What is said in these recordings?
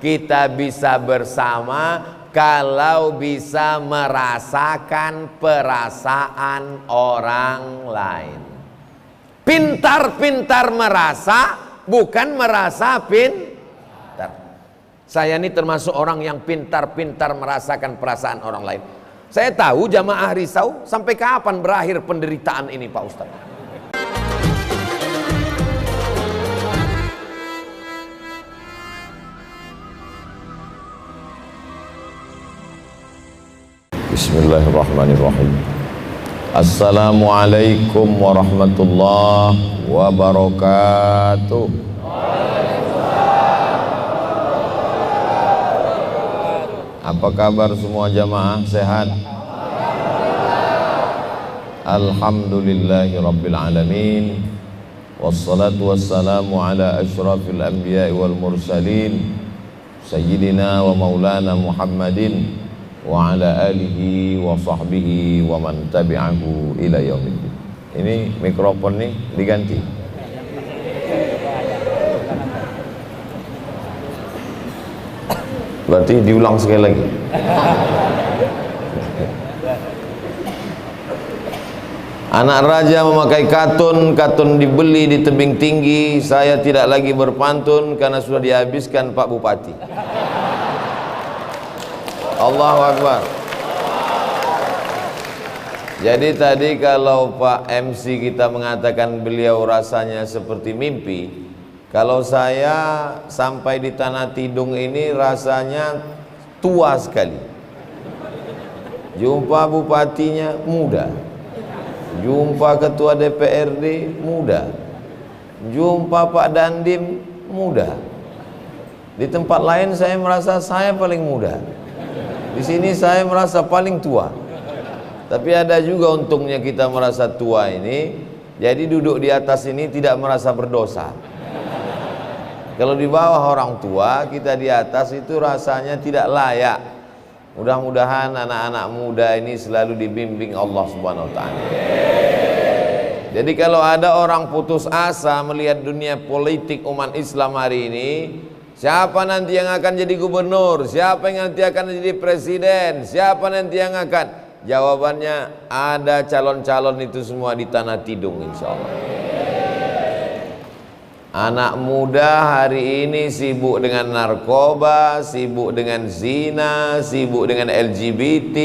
Kita bisa bersama kalau bisa merasakan perasaan orang lain. Pintar-pintar merasa, bukan merasa pintar. Saya ini termasuk orang yang pintar-pintar merasakan perasaan orang lain. Saya tahu jamaah risau sampai kapan berakhir penderitaan ini Pak Ustadz. Bismillahirrahmanirrahim. Assalamualaikum warahmatullahi wabarakatuh. Apa kabar semua jamaah, sehat? Alhamdulillahi rabbil alamin. Wassalatu wassalamu ala asyrafil anbiya'i wal mursalin Sayyidina wa maulana Muhammadin wa ala alihi wa sahbihi wa man tabi'ahu ila yaumiddin. Ini mikrofon nih diganti. Berarti diulang sekali lagi. Anak raja memakai katun, katun dibeli di tebing tinggi. Saya tidak lagi berpantun karena sudah dihabiskan Pak Bupati. Allahu Akbar. Jadi tadi kalau Pak MC kita mengatakan beliau rasanya seperti mimpi, kalau saya sampai di Tanah Tidung ini rasanya tua sekali. Jumpa bupatinya muda, jumpa ketua DPRD muda, jumpa Pak Dandim muda. Di tempat lain saya merasa saya paling muda. Di sini saya merasa paling tua. Tapi ada juga untungnya kita merasa tua ini. Jadi duduk di atas ini tidak merasa berdosa. Kalau di bawah orang tua, kita di atas itu rasanya tidak layak. Mudah-mudahan anak-anak muda ini selalu dibimbing Allah Subhanahu wa ta'ala. Jadi kalau ada orang putus asa melihat dunia politik umat Islam hari ini, siapa nanti yang akan jadi gubernur? Siapa yang nanti akan jadi presiden? Siapa nanti yang akan? Jawabannya ada calon-calon itu semua di Tanah Tidung insya Allah. Anak muda hari ini sibuk dengan narkoba, sibuk dengan zina, sibuk dengan LGBT,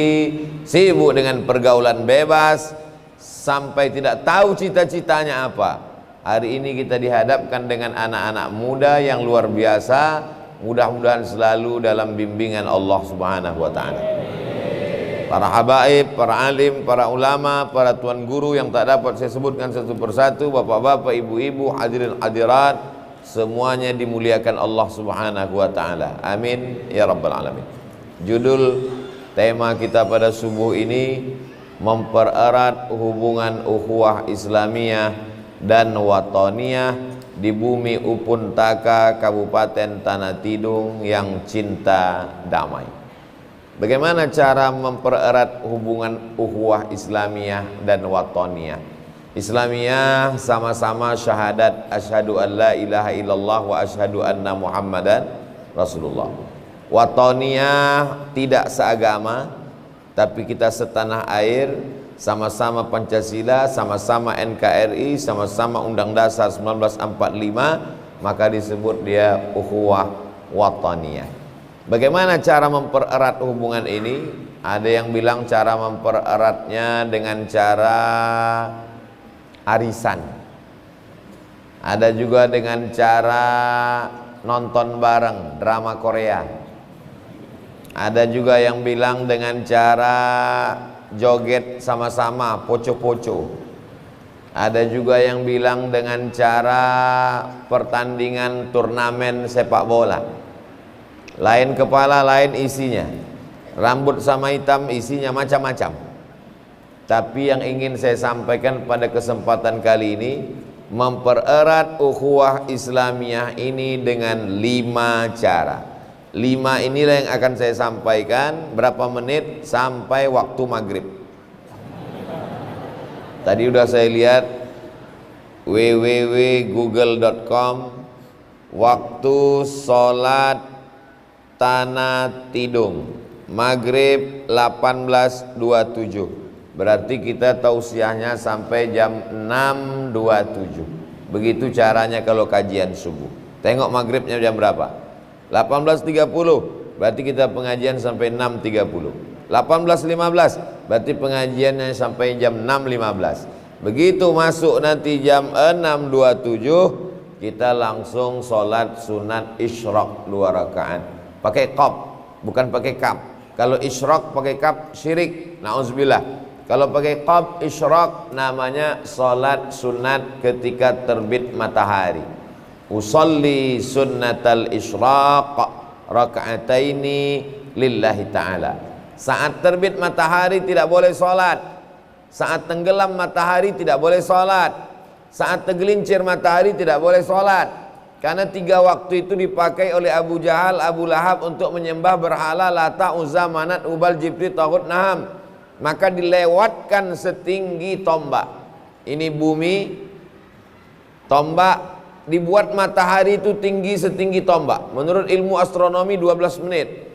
sibuk dengan pergaulan bebas, sampai tidak tahu cita-citanya apa. Hari ini kita dihadapkan dengan anak-anak muda yang luar biasa. Mudah-mudahan selalu dalam bimbingan Allah Subhanahu wa ta'ala. Para habaib, para alim, para ulama, para tuan guru yang tak dapat saya sebutkan satu persatu, bapak-bapak, ibu-ibu, hadirin hadirat, semuanya dimuliakan Allah Subhanahu wa ta'ala. Amin ya rabbal alamin. Judul tema kita pada subuh ini, mempererat hubungan ukhuwah Islamiyah dan watoniyah di bumi Upuntaka, Kabupaten Tanah Tidung yang cinta damai. Bagaimana cara mempererat hubungan ukhuwah Islamiyah dan watoniyah? Islamiyah sama-sama syahadat asyhadu an la ilaha illallah wa asyhadu anna Muhammadan Rasulullah. Watoniyah tidak seagama, tapi kita setanah air, sama-sama Pancasila, sama-sama NKRI, sama-sama Undang Dasar 1945, maka disebut dia ukhuwah wataniyah. Bagaimana cara mempererat hubungan ini? Ada yang bilang cara mempereratnya dengan cara arisan. Ada juga dengan cara nonton bareng drama Korea. Ada juga yang bilang dengan cara joget sama-sama, poco-poco. Ada juga yang bilang dengan cara pertandingan turnamen sepak bola. Lain kepala, lain isinya. Rambut sama hitam, isinya macam-macam. Tapi yang ingin saya sampaikan pada kesempatan kali ini, mempererat ukhuwah Islamiyah ini dengan 5 cara. 5 inilah yang akan saya sampaikan. Berapa menit sampai waktu maghrib. Tadi udah saya lihat www.google.com, waktu sholat Tanah Tidung, maghrib 18.27. Berarti kita tausiahnya sampai jam 6.27. Begitu caranya kalau kajian subuh. Tengok maghribnya jam berapa? 18.30. Berarti kita pengajian sampai 6.30. 18.15. Berarti pengajiannya sampai jam 6.15. Begitu masuk nanti jam 6.27, kita langsung sholat sunat isyraq 2 rakaat. Pakai qab, bukan pakai kap. Kalau isyraq pakai kap syirik, na'udzubillah. Kalau pakai qab isyraq namanya sholat sunat ketika terbit matahari. Usolli sunnatal isyraq raka'ataini lillahi ta'ala. Saat terbit matahari tidak boleh sholat. Saat tenggelam matahari tidak boleh sholat. Saat tergelincir matahari tidak boleh sholat. Karena 3 waktu itu dipakai oleh Abu Jahal, Abu Lahab untuk menyembah berhala Lata, Uzza, Manat, Ubal, Jibrit, Taghut, Naham. Maka dilewatkan setinggi tombak. Ini bumi, tombak, dibuat matahari itu tinggi setinggi tombak. Menurut ilmu astronomi 12 menit.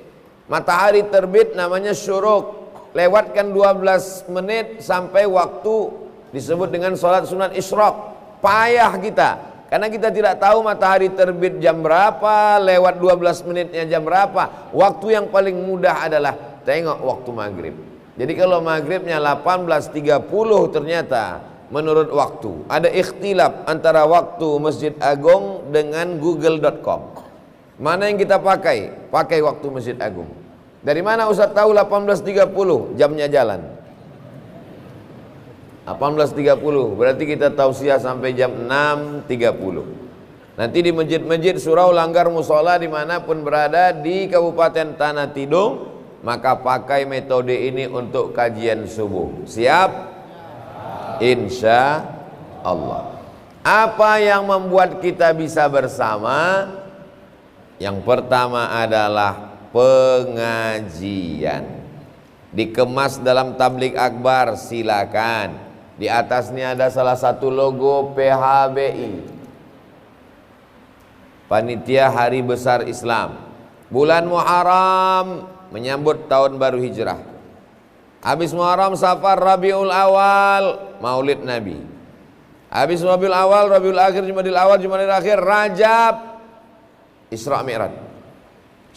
Matahari terbit namanya syuruk. Lewatkan 12 menit sampai waktu disebut dengan sholat sunat isyraq. Payah kita, karena kita tidak tahu matahari terbit jam berapa, lewat 12 menitnya jam berapa. Waktu yang paling mudah adalah tengok waktu maghrib. Jadi kalau maghribnya 18.30 ternyata menurut waktu ada ikhtilaf antara waktu Masjid Agung dengan google.com. Mana yang kita pakai? Pakai waktu Masjid Agung. Dari mana Ustaz tahu 18.30? Jamnya jalan 18.30. Berarti kita tausiah sampai jam 6.30. Nanti di masjid-masjid, surau, langgar, musola dimanapun berada di Kabupaten Tanah Tidung, maka pakai metode ini untuk kajian subuh. Siap? Insya Allah. Apa yang membuat kita bisa bersama? Yang pertama adalah pengajian. Dikemas dalam tablik akbar, silakan. Di atasnya ada salah satu logo PHBI, Panitia Hari Besar Islam. Bulan Muharram menyambut tahun baru hijrah. Habis Muharram, Safar, Rabiul Awal, Maulid Nabi. Habis Rabiul Awal, Rabiul Akhir, Jumadil Awal, Jumadil Akhir, Rajab, Isra Mi'raj.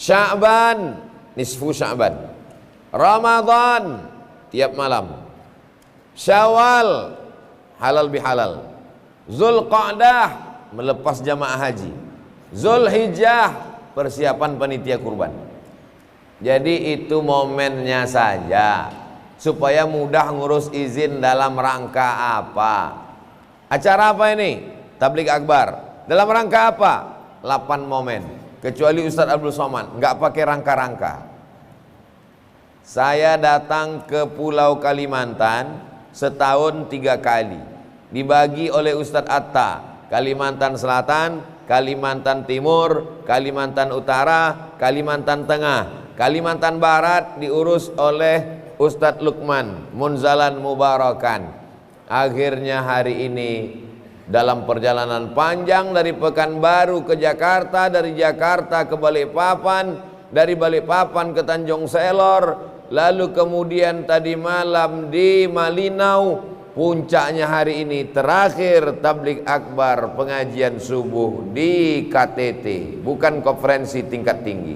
Sya'ban, nisfu Sya'ban. Ramadan, tiap malam. Syawal, halal bihalal. Zulqa'dah, melepas jamaah haji. Zulhijjah, persiapan panitia kurban. Jadi itu momennya saja, supaya mudah ngurus izin dalam rangka apa. Acara apa ini? Tablik akbar. Dalam rangka apa? 8 momen. Kecuali Ustadz Abdul Somad nggak pakai rangka-rangka. Saya datang ke Pulau Kalimantan setahun 3 kali. Dibagi oleh Ustadz Atta. Kalimantan Selatan, Kalimantan Timur, Kalimantan Utara, Kalimantan Tengah. Kalimantan Barat diurus oleh Ustadz Lukman Munzalan Mubarakan. Akhirnya hari ini dalam perjalanan panjang dari Pekanbaru ke Jakarta, dari Jakarta ke Balikpapan, dari Balikpapan ke Tanjung Selor, lalu kemudian tadi malam di Malinau, puncaknya hari ini terakhir tablik akbar pengajian subuh di KTT, bukan konferensi tingkat tinggi,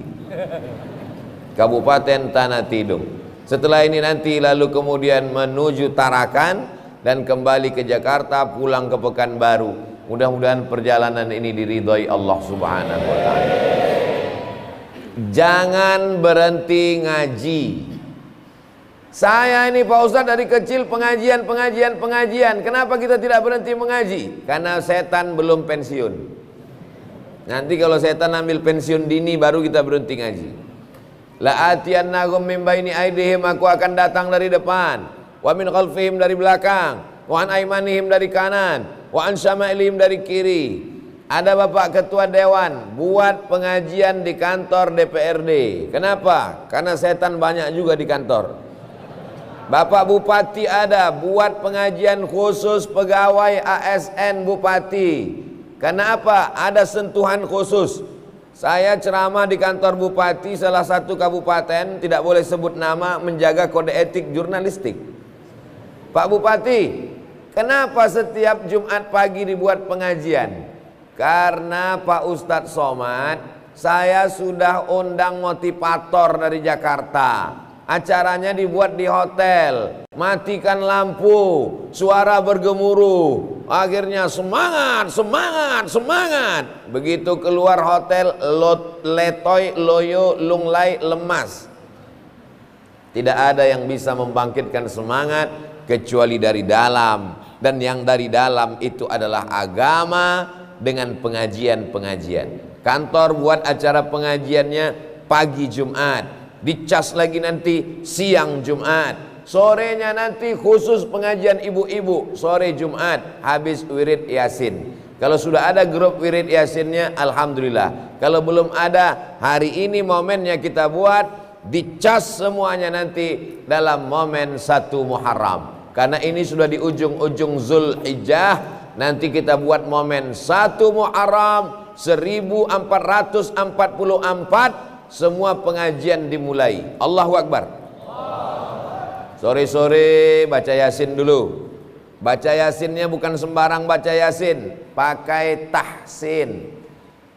Kabupaten Tanah Tidung. Setelah ini nanti lalu kemudian menuju Tarakan dan kembali ke Jakarta, pulang ke Pekanbaru. Mudah-mudahan perjalanan ini diridhoi Allah Subhanahu wa ta'ala. Jangan berhenti ngaji. Saya ini Pak Ustadz dari kecil pengajian. Kenapa kita tidak berhenti mengaji? Karena setan belum pensiun. Nanti kalau setan ambil pensiun dini baru kita berhenti ngaji. La atiyannahum min baini aidihim, aku akan datang dari depan. Wa min khalfihim, dari belakang. Wa an aimanihim, dari kanan. Wa an syama'ilihim, dari kiri. Ada Bapak Ketua Dewan buat pengajian di kantor DPRD. Kenapa? Karena setan banyak juga di kantor. Bapak Bupati ada buat pengajian khusus pegawai ASN Bupati. Kenapa? Ada sentuhan khusus. Saya ceramah di kantor bupati salah satu kabupaten, tidak boleh sebut nama, menjaga kode etik jurnalistik. Pak Bupati, kenapa setiap Jumat pagi dibuat pengajian? Karena Pak Ustadz Somad, saya sudah undang motivator dari Jakarta. Acaranya dibuat di hotel, matikan lampu, suara bergemuruh. Akhirnya semangat, semangat, semangat. Begitu keluar hotel, letoy, loyo, lunglai, lemas. Tidak ada yang bisa membangkitkan semangat kecuali dari dalam. Dan yang dari dalam itu adalah agama dengan pengajian-pengajian. Kantor buat acara pengajiannya pagi Jumat, dicas lagi nanti siang Jumat, sorenya nanti khusus pengajian ibu-ibu, sore Jumat habis wirid Yasin. Kalau sudah ada grup wirid Yasinnya, alhamdulillah. Kalau belum ada, hari ini momennya kita buat, dicas semuanya nanti dalam momen 1 Muharram. Karena ini sudah di ujung-ujung Zulhijjah, nanti kita buat momen 1 Muharram 1444, semua pengajian dimulai. Allahu Akbar. Sore-sore baca Yasin dulu. Baca Yasinnya bukan sembarang baca Yasin, pakai tahsin.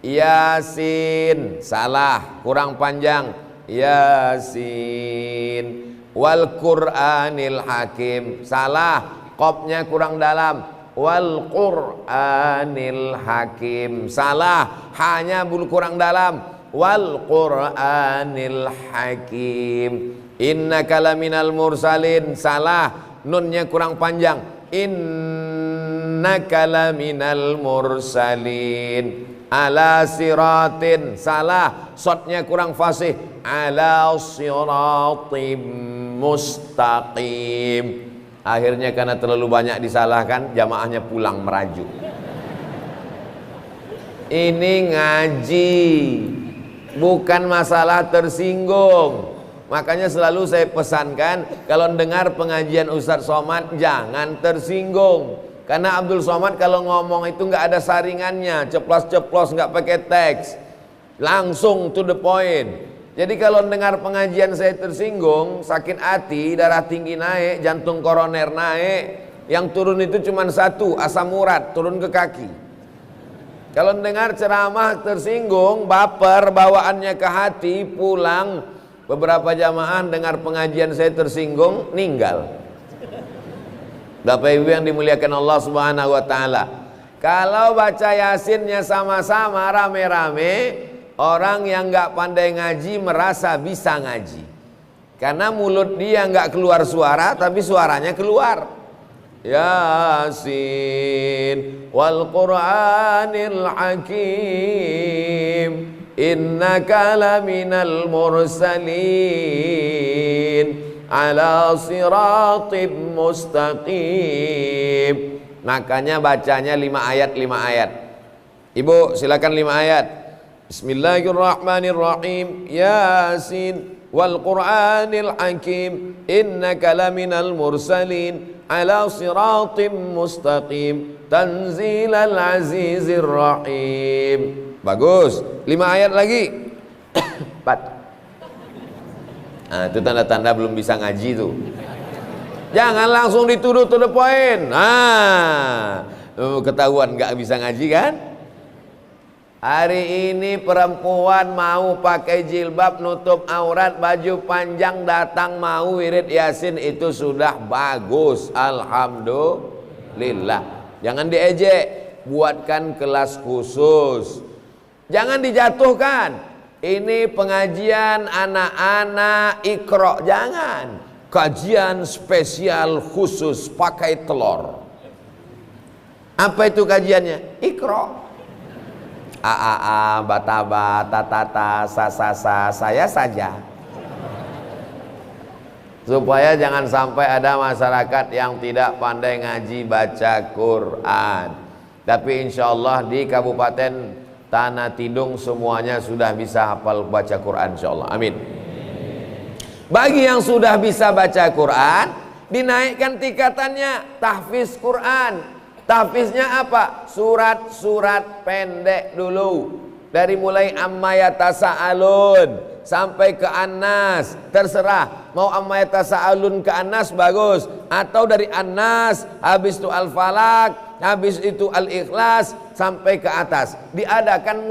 Yasin, salah, kurang panjang. Yasin wal Qur'anil Hakim, salah, qofnya kurang dalam. Wal Qur'anil Hakim, salah, hanya bulu kurang dalam. Wal Qur'anil Hakim. Innaka laminal mursalin, salah, nunnya kurang panjang. Innaka laminal mursalin. Ala siratin, salah, shotnya kurang fasih. Ala siratim mustaqim. Akhirnya karena terlalu banyak disalahkan, jamaahnya pulang merajuk. Ini ngaji, bukan masalah tersinggung. Makanya selalu saya pesankan, kalau dengar pengajian Ustadz Somad jangan tersinggung. Karena Abdul Somad kalau ngomong itu nggak ada saringannya, ceplos-ceplos, nggak pakai teks, langsung to the point. Jadi kalau dengar pengajian saya tersinggung, sakit hati, darah tinggi naik, jantung koroner naik, yang turun itu cuma satu, asam urat, turun ke kaki. Kalau dengar ceramah tersinggung, baper, bawaannya ke hati, pulang. Beberapa jamaah dengar pengajian saya tersinggung, ninggal. Bapak Ibu yang dimuliakan Allah Subhanahu wa Ta'ala, kalau baca Yasinnya sama-sama rame-rame, orang yang nggak pandai ngaji merasa bisa ngaji, karena mulut dia nggak keluar suara, tapi suaranya keluar. Yasin wal Qur'anil Hakim, innaka laminal mursalin ala siratim mustaqim. Makanya bacanya 5 ayat 5 ayat. Ibu silakan 5 ayat. Bismillahirrahmanirrahim. Yasin wal Qur'anil Hakim, innaka laminal mursalin ala siratim mustaqim tanzilal azizir rahim. Bagus. 5 ayat lagi. 4. Nah, itu tanda-tanda belum bisa ngaji tuh. Jangan langsung dituduh to the point. Nah, ketahuan nggak bisa ngaji kan? Hari ini perempuan mau pakai jilbab nutup aurat, baju panjang, datang mau wirid Yasin, itu sudah bagus, alhamdulillah. Jangan diejek, buatkan kelas khusus. Jangan dijatuhkan. Ini pengajian anak-anak Iqra, jangan. Kajian spesial khusus pakai telur. Apa itu kajiannya? Iqra. A, bataba, tatata, sa, saya saja. Supaya jangan sampai ada masyarakat yang tidak pandai ngaji baca Quran. Tapi insya Allah di Kabupaten Tanah Tidung semuanya sudah bisa hafal baca Quran, insya Allah. Amin. Bagi yang sudah bisa baca Quran, dinaikkan tingkatannya tahfiz Quran. Tahfiznya apa? Surat-surat pendek dulu. Dari mulai amma yatasaalun sampai ke An-Nas, terserah mau amma yatasaalun ke An-Nas bagus, atau dari An-Nas habis itu Al-Falaq, habis itu Al-Ikhlas sampai ke atas. Diadakan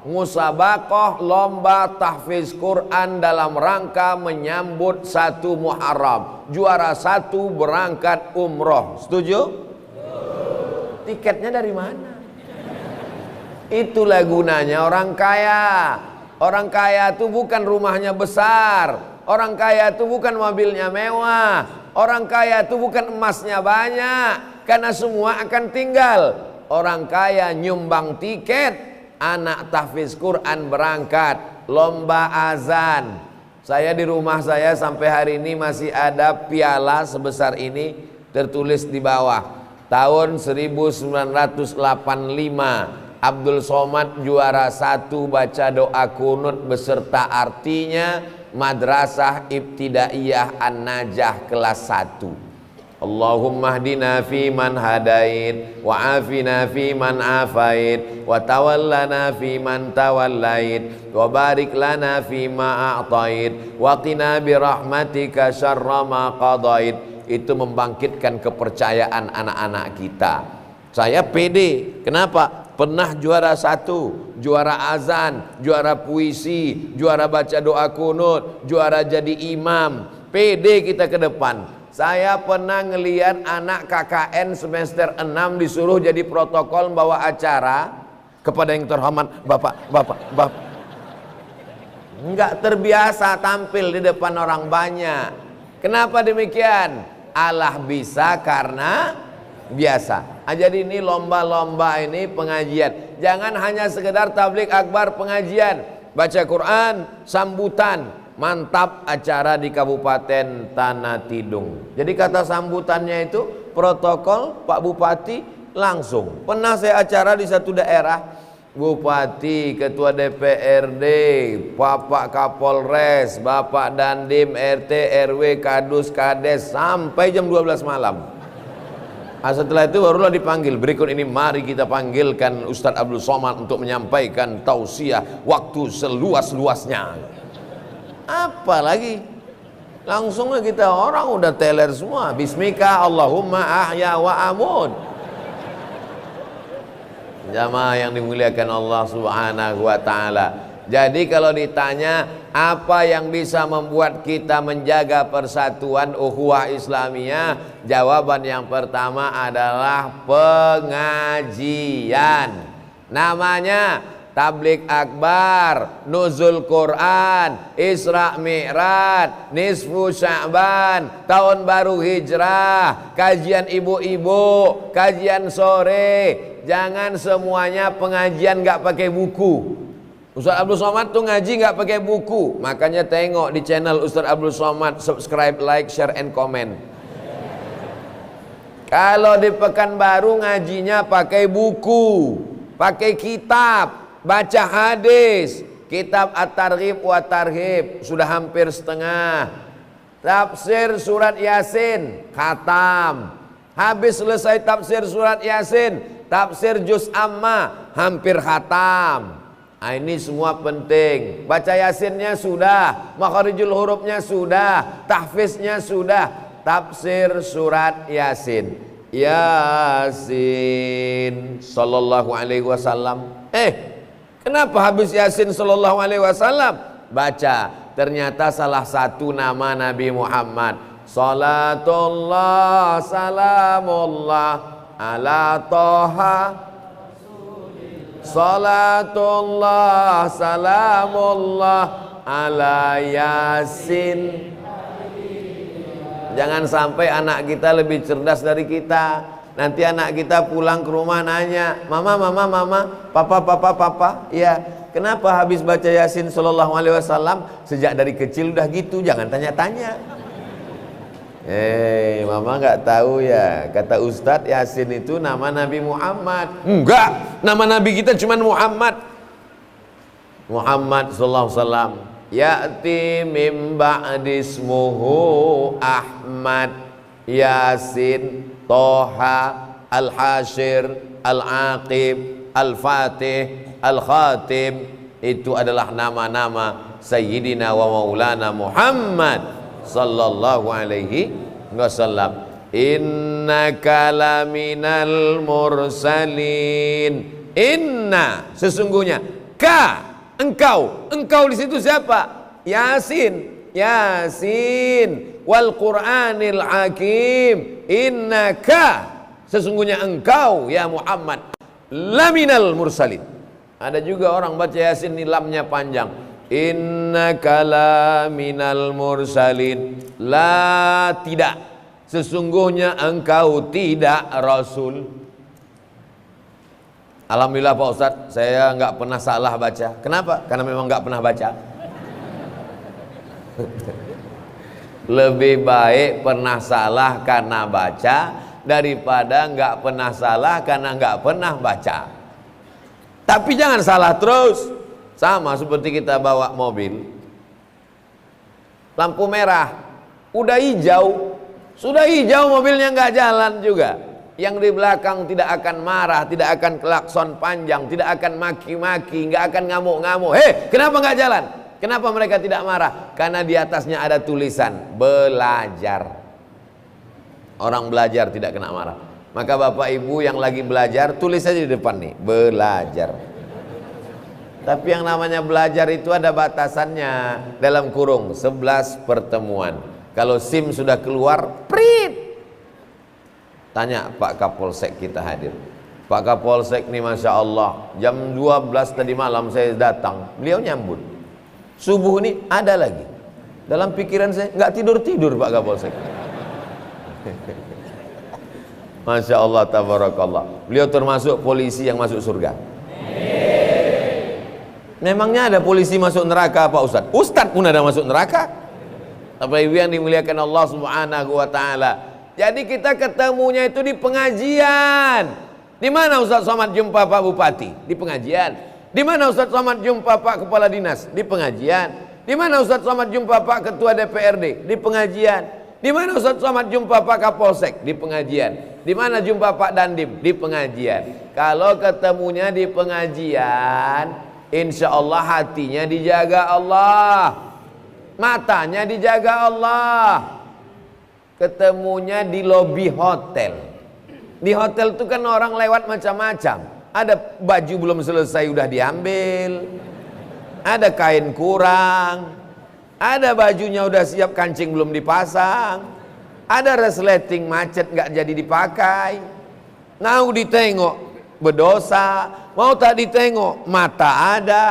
musabaqah lomba tahfiz Quran dalam rangka menyambut 1 Muharram. Juara 1 berangkat umroh. Setuju? Tiketnya dari mana? Itulah gunanya orang kaya. Orang kaya itu bukan rumahnya besar, orang kaya itu bukan mobilnya mewah, orang kaya itu bukan emasnya banyak, karena semua akan tinggal. Orang kaya nyumbang tiket, anak tahfiz Quran berangkat, lomba azan. Saya di rumah saya sampai hari ini masih ada piala sebesar ini, tertulis di bawah tahun 1985 Abdul Somad juara 1 baca doa kunut beserta artinya Madrasah Ibtidaiyah An-Najah kelas 1. Allahumma hdina fi man hadait wa afina fi man afait wa tawallana fi man tawallait wa barik lana fi ma a'tait wa qina bi rahmatika syarra ma qadait. Itu membangkitkan kepercayaan anak-anak kita. Saya pede. Kenapa? Pernah juara 1, juara azan, juara puisi, juara baca doa kunut, juara jadi imam. Pede kita ke depan. Saya pernah ngelihat anak KKN semester 6 disuruh jadi protokol bawa acara kepada yang terhormat Bapak. Enggak terbiasa tampil di depan orang banyak. Kenapa demikian? Allah bisa karena biasa. Jadi ini lomba-lomba ini pengajian. Jangan hanya sekedar tabligh akbar pengajian, baca Quran, sambutan. Mantap acara di Kabupaten Tanah Tidung. Jadi kata sambutannya itu protokol Pak Bupati langsung. Pernah saya acara di satu daerah, Bupati, Ketua DPRD, Bapak Kapolres, Bapak Dandim, RT, RW, Kadus, Kades sampai jam 12 malam. Setelah itu barulah dipanggil. Berikut ini mari kita panggilkan Ustadz Abdul Somad untuk menyampaikan tausiah waktu seluas-luasnya. Apa lagi? Langsung kita orang udah teler semua. Bismika Allahumma ahya wa amud. Jamaah yang dimuliakan Allah Subhanahu wa taala. Jadi kalau ditanya apa yang bisa membuat kita menjaga persatuan ukhuwah Islamiyah, jawaban yang pertama adalah pengajian. Namanya tabligh akbar, nuzul Quran, Isra Mi'raj, nisfu Sya'ban, tahun baru hijrah, kajian ibu-ibu, kajian sore. Jangan semuanya pengajian nggak pakai buku. Ustaz Abdul Somad tuh ngaji nggak pakai buku. Makanya tengok di channel Ustaz Abdul Somad, subscribe, like, share, and comment. Kalau di Pekanbaru ngajinya pakai buku, pakai kitab, baca hadis, kitab At-Targhib wa Tarhib sudah hampir setengah. Tafsir surat Yasin khatam. Habis selesai tafsir surat Yasin, tafsir juz amma hampir khatam. Nah, ini semua penting. Baca Yasinnya sudah, makharijul hurufnya sudah, tahfiznya sudah, tafsir surat Yasin. Yasin sallallahu alaihi wasallam. Kenapa habis Yasin sallallahu alaihi wasallam? Baca, ternyata salah satu nama Nabi Muhammad. Salatullah salamullah ala Toha. Salatullah salamullah ala Yasin. Jangan sampai anak kita lebih cerdas dari kita. Nanti anak kita pulang ke rumah nanya, mama, papa, ya, kenapa habis baca Yasin sallallahu alaihi wasallam? Sejak dari kecil udah gitu, jangan tanya-tanya. Mama nggak tahu ya, kata Ustadz Yasin itu nama Nabi Muhammad. Enggak, nama Nabi kita cuma Muhammad. Muhammad sallallahu alaihi wasallam. Ya'ti mim ba'di ismuhu Ahmad, Yasin, Toha, Al-Hashir, Al-Aqib, Al-Fatih, Al-Khatim itu adalah nama-nama Sayyidina wa Maulana Muhammad sallallahu alaihi wasallam. Innaka laminal mursalin. Inna, sesungguhnya, ka, engkau di situ siapa? Yasin, Yasin, wal Qur'anil Hakim. Innaka, sesungguhnya engkau ya Muhammad, laminal mursalin. Ada juga orang baca Yasin ini lamnya panjang. Innaka laminal mursalin. La, tidak, sesungguhnya engkau tidak Rasul. Alhamdulillah Pak Ustadz, saya nggak pernah salah baca. Kenapa? Karena memang nggak pernah baca. Lebih baik pernah salah karena baca daripada nggak pernah salah karena nggak pernah baca. Tapi jangan salah terus. Sama seperti kita bawa mobil, lampu merah, udah hijau, sudah hijau mobilnya nggak jalan juga. Yang di belakang tidak akan marah, tidak akan klakson panjang, tidak akan maki-maki, nggak akan ngamuk-ngamuk. Hei, kenapa nggak jalan? Kenapa mereka tidak marah? Karena di atasnya ada tulisan belajar. Orang belajar tidak kena marah. Maka bapak ibu yang lagi belajar, tulis saja di depan nih, belajar. Tapi yang namanya belajar itu ada batasannya, dalam kurung 11 pertemuan. Kalau SIM sudah keluar, prit. Tanya Pak Kapolsek kita hadir. Pak Kapolsek nih Masya Allah, jam 12 tadi malam saya datang, beliau nyambut. Subuh ini ada lagi. Dalam pikiran saya, nggak tidur-tidur Pak Kapolsek. Masya Allah, tabarakallah. Beliau termasuk polisi yang masuk surga. Memangnya ada polisi masuk neraka Pak Ustadz? Ustadz pun ada masuk neraka. Bapak Ibu yang dimuliakan Allah Subhanahu wa Ta'ala. Jadi kita ketemunya itu di pengajian. Di mana Ustadz Somad jumpa Pak Bupati? Di pengajian. Di mana Ustadz Somad jumpa Pak Kepala Dinas? Di pengajian. Di mana Ustadz Somad jumpa Pak Ketua DPRD? Di pengajian. Di mana Ustadz Somad jumpa Pak Kapolsek? Di pengajian. Di mana jumpa Pak Dandim? Di pengajian. Kalau ketemunya di pengajian, insya Allah hatinya dijaga Allah, matanya dijaga Allah. Ketemunya di lobi hotel. Di hotel itu kan orang lewat macam-macam. Ada baju belum selesai udah diambil, ada kain kurang, ada bajunya udah siap kancing belum dipasang, ada resleting macet nggak jadi dipakai. Mau ditengok berdosa, mau tak ditengok mata ada.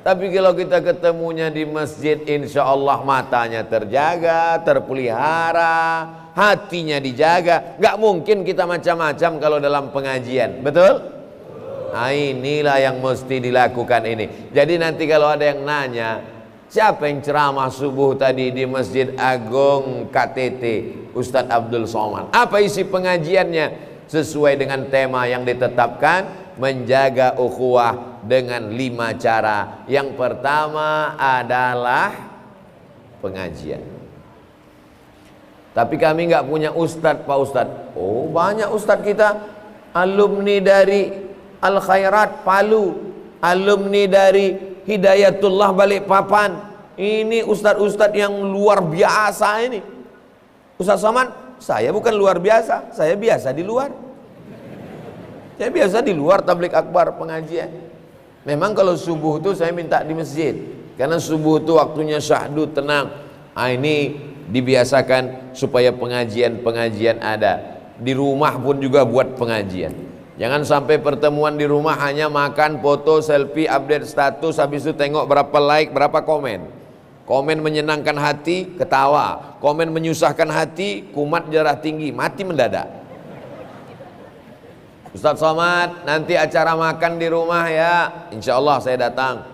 Tapi kalau kita ketemunya di masjid, insya Allah matanya terjaga, terpelihara, hatinya dijaga. Gak mungkin kita macam-macam kalau dalam pengajian, betul? Nah, inilah yang mesti dilakukan ini. Jadi nanti kalau ada yang nanya, siapa yang ceramah subuh tadi di Masjid Agung KTT, Ustadz Abdul Somad? Apa isi pengajiannya? Sesuai dengan tema yang ditetapkan, menjaga ukhuwah dengan 5 cara. Yang pertama adalah pengajian. Tapi kami nggak punya ustadz Pak Ustadz. Oh, banyak ustadz kita, alumni dari Al Khairat Palu, alumni dari Hidayatullah Balikpapan. Ini ustadz-ustadz yang luar biasa ini. Ustadz Somad, saya bukan luar biasa, saya biasa di luar. Saya biasa di luar tablik akbar pengajian. Memang kalau subuh itu saya minta di masjid, karena subuh itu waktunya syahdu, tenang. Ini dibiasakan supaya pengajian-pengajian ada. Di rumah pun juga buat pengajian. Jangan sampai pertemuan di rumah hanya makan, foto, selfie, update status, habis itu tengok berapa like, berapa komen. Komen menyenangkan hati, ketawa. Komen menyusahkan hati, kumat darah tinggi, mati mendadak. Ustadz Somad, nanti acara makan di rumah ya, insya Allah saya datang.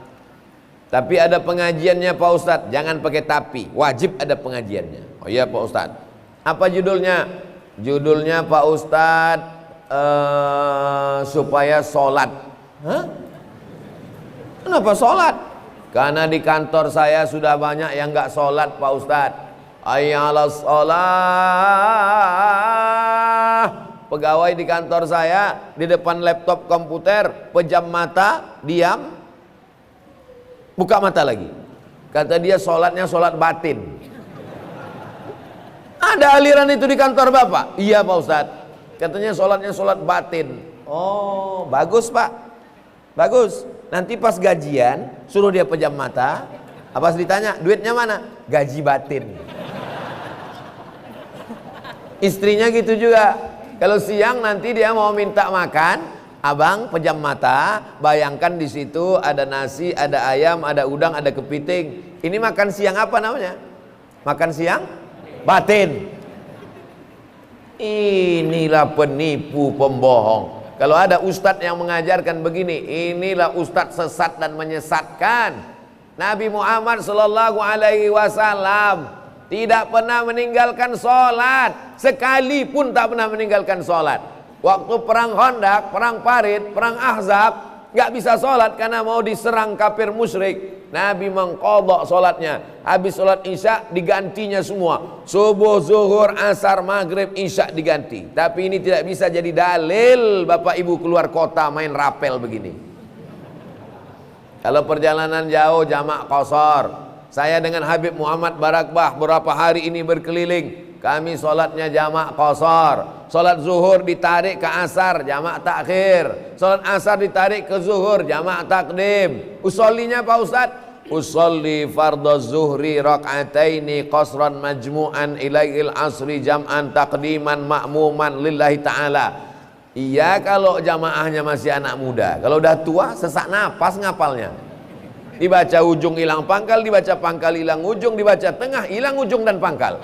Tapi ada pengajiannya Pak Ustadz, jangan pakai tapi, wajib ada pengajiannya. Oh iya Pak Ustadz. Apa judulnya? Judulnya Pak Ustadz, supaya sholat. Hah? Kenapa sholat? Karena di kantor saya sudah banyak yang nggak sholat Pak Ustadz. Hayya 'alas sholat, pegawai di kantor saya di depan laptop komputer, pejam mata, diam, buka mata lagi. Kata dia sholatnya sholat batin. Ada aliran itu di kantor Bapak? Iya Pak Ustadz. Katanya sholatnya sholat batin. Oh bagus Pak, bagus. Nanti pas gajian suruh dia pejam mata. Apa ditanya duitnya mana? Gaji batin. Istrinya gitu juga. Kalau siang nanti dia mau minta makan, abang pejam mata, bayangkan di situ ada nasi, ada ayam, ada udang, ada kepiting. Ini makan siang apa namanya? Makan siang batin. Inilah penipu pembohong. Kalau ada ustadz yang mengajarkan begini, inilah ustadz sesat dan menyesatkan. Nabi Muhammad sallallahu alaihi wasallam tidak pernah meninggalkan sholat, sekalipun tak pernah meninggalkan sholat. Waktu perang Khandaq, perang Parit, perang Ahzab, nggak bisa sholat karena mau diserang kafir musyrik. Nabi mengqadha sholatnya. Habis sholat isya digantinya semua. Subuh, zuhur, asar, maghrib, isya diganti. Tapi ini tidak bisa jadi dalil Bapak Ibu keluar kota main rapel begini. Kalau perjalanan jauh jamak qashar. Saya dengan Habib Muhammad Barakbah berapa hari ini berkeliling. Kami sholatnya jamak qashar. Sholat zuhur ditarik ke asar, jamak takhir. Sholat asar ditarik ke zuhur, jamak takdim. Usollinya Pak Ustadz? Usolli fardhu zuhri rak'ataini qasran majmu'an ilail asri jam'an takdiman ma'muman lillahi ta'ala. Iya kalau jamaahnya masih anak muda. Kalau udah tua sesak napas ngapalnya. Dibaca ujung hilang pangkal, dibaca pangkal hilang ujung, dibaca tengah hilang ujung dan pangkal.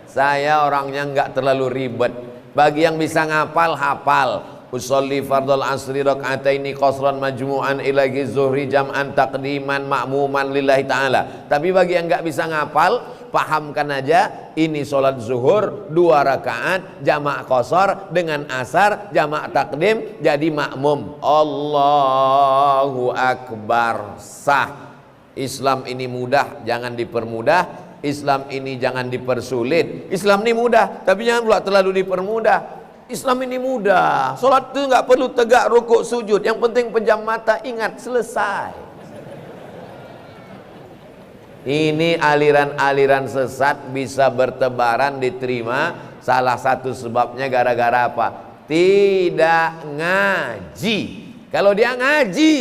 Saya orangnya nggak terlalu ribet. Bagi yang bisa ngapal, hafal. Usolli fardhul asri rak'ataini qasran majmu'an ilaihi zuhri jam'an taqdiman ma'muman lillahi ta'ala. Tapi bagi yang nggak bisa ngapal, pahamkan aja ini sholat zuhur 2 rakaat jamak qashar dengan asar jamak takdim jadi makmum. Allahu akbar, sah. Islam ini mudah, jangan dipermudah. Islam ini jangan dipersulit. Islam ini mudah, tapi jangan pula terlalu dipermudah. Islam ini mudah. Sholat itu nggak perlu tegak, rukuk, sujud. Yang penting pejam mata, ingat, selesai. Ini aliran-aliran sesat bisa bertebaran diterima. Salah satu sebabnya gara-gara apa? Tidak ngaji. Kalau dia ngaji,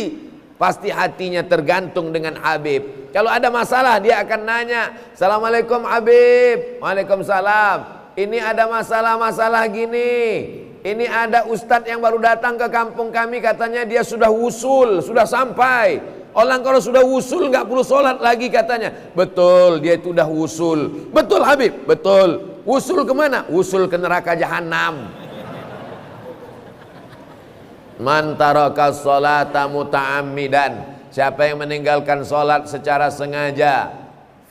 pasti hatinya tergantung dengan Habib. Kalau ada masalah dia akan nanya, Assalamualaikum Habib. Waalaikumsalam. Ini ada masalah-masalah gini. Ini ada ustadz yang baru datang ke kampung kami, katanya dia sudah wusul, sudah sampai. Orang kalau sudah wusul nggak perlu sholat lagi katanya. Betul, dia itu udah wusul. Betul Habib, betul. Wusul kemana? Wusul ke neraka jahanam. Man taraka sholata muta'ammidan, siapa yang meninggalkan sholat secara sengaja,